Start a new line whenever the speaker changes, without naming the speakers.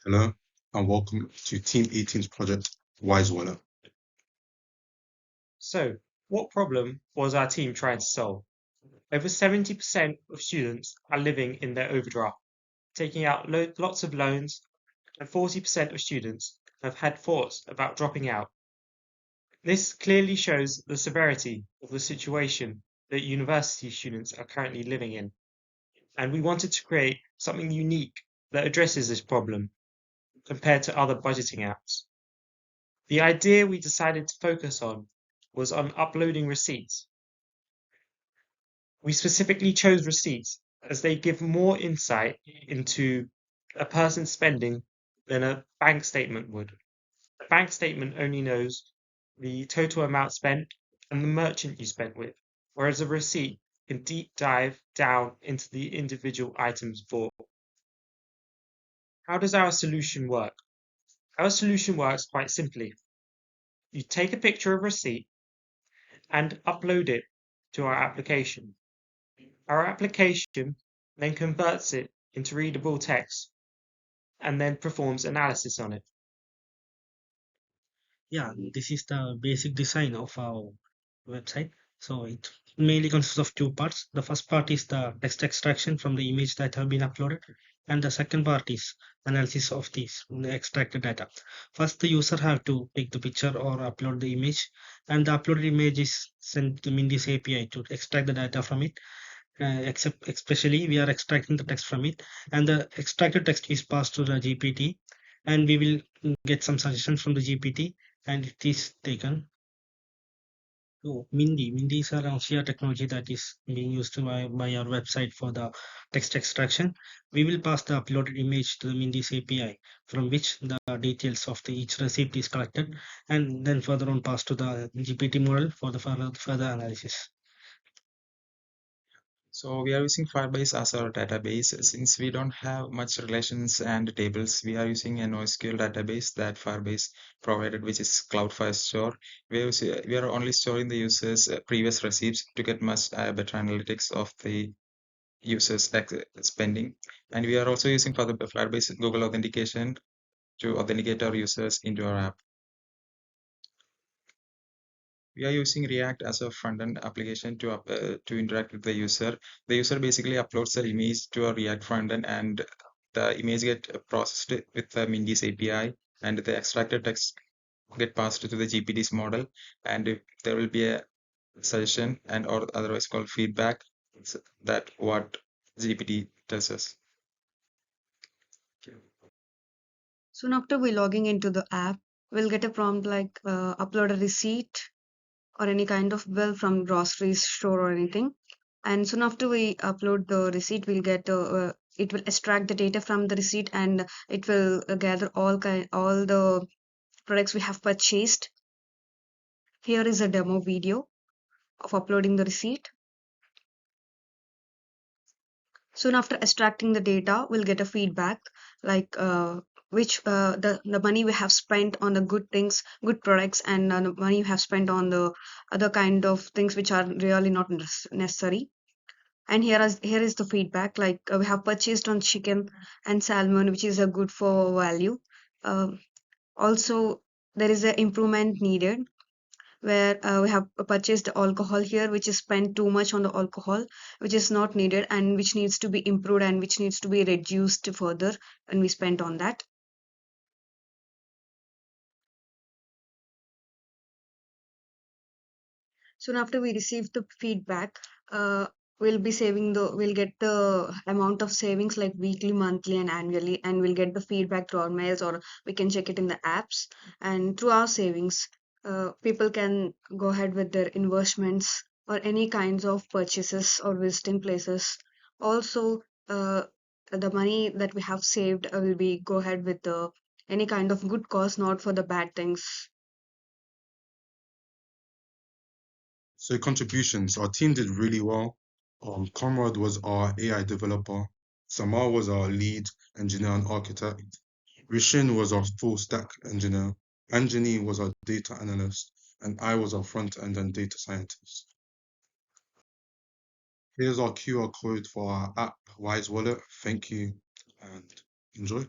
Hello, and welcome to Team 18's project Wise Wallet.
So, what problem was our team trying to solve? Over 70% of students are living in their overdraft, taking out lots of loans, and 40% of students have had thoughts about dropping out. This clearly shows the severity of the situation that university students are currently living in, and we wanted to create something unique that addresses this problem compared to other budgeting apps. The idea we decided to focus on was on uploading receipts. We specifically chose receipts as they give more insight into a person's spending than a bank statement would. A bank statement only knows the total amount spent and the merchant you spent with, whereas a receipt can deep dive down into the individual items bought. How does our solution work? Our solution works quite simply. You take a picture of a receipt and upload it to our application. Our application then converts it into readable text and then performs analysis on it.
Yeah, this is the basic design of our website. So it mainly consists of two parts. The first part is the text extraction from the image that have been uploaded, and the second part is analysis of these the extracted data. First, the user have to take the picture or upload the image, and the uploaded image is sent to Mindy's API to extract the data from it. Except especially we are extracting the text from it, and the extracted text is passed to the GPT, and we will get some suggestions from the GPT, and it is taken. So Mindy is a Russia technology that is being used by our website for the text extraction. We will pass the uploaded image to the Mindy's API, from which the details of each receipt is collected, and then further on passed to the GPT model for the further analysis.
So we are using Firebase as our database. Since we don't have much relations and tables, we are using a NoSQL database that Firebase provided, which is Cloud Firestore. We are only storing the users' previous receipts to get much better analytics of the users' spending. And we are also using for the Firebase Google authentication to authenticate our users into our app. We are using React as a front-end application to interact with the user. The user basically uploads the image to a React front-end, and the image get processed with the Mindy's API, and the extracted text get passed to the GPT's model, and there will be a suggestion and or otherwise called feedback that what GPT tells us.
Soon after we logging into the app, we'll get a prompt like upload a receipt or any kind of bill from grocery store or anything. And soon after we upload the receipt, we'll get it will extract the data from the receipt, and it will gather all the products we have purchased. Here is a demo video of uploading the receipt. Soon after extracting the data, we'll get a feedback like which the money we have spent on the good things, good products, and the money you have spent on the other kind of things which are really not necessary. And here is the feedback like we have purchased on chicken and salmon, which is a good for value. Also, there is an improvement needed where we have purchased the alcohol here, which is spent too much on the alcohol, which is not needed and which needs to be improved and which needs to be reduced further when we spent on that. Soon after we receive the feedback, we'll get the amount of savings like weekly, monthly, and annually, and we'll get the feedback to our mails or we can check it in the apps. And through our savings, people can go ahead with their investments or any kinds of purchases or visiting places. Also, the money that we have saved will be go ahead with the any kind of good cause, not for the bad things.
So contributions, our team did really well. Conrad was our AI developer. Samar was our lead engineer and architect. Rishin was our full stack engineer. Anjani was our data analyst, and I was our front end and data scientist. Here's our QR code for our app, Wise Wallet. Thank you and enjoy.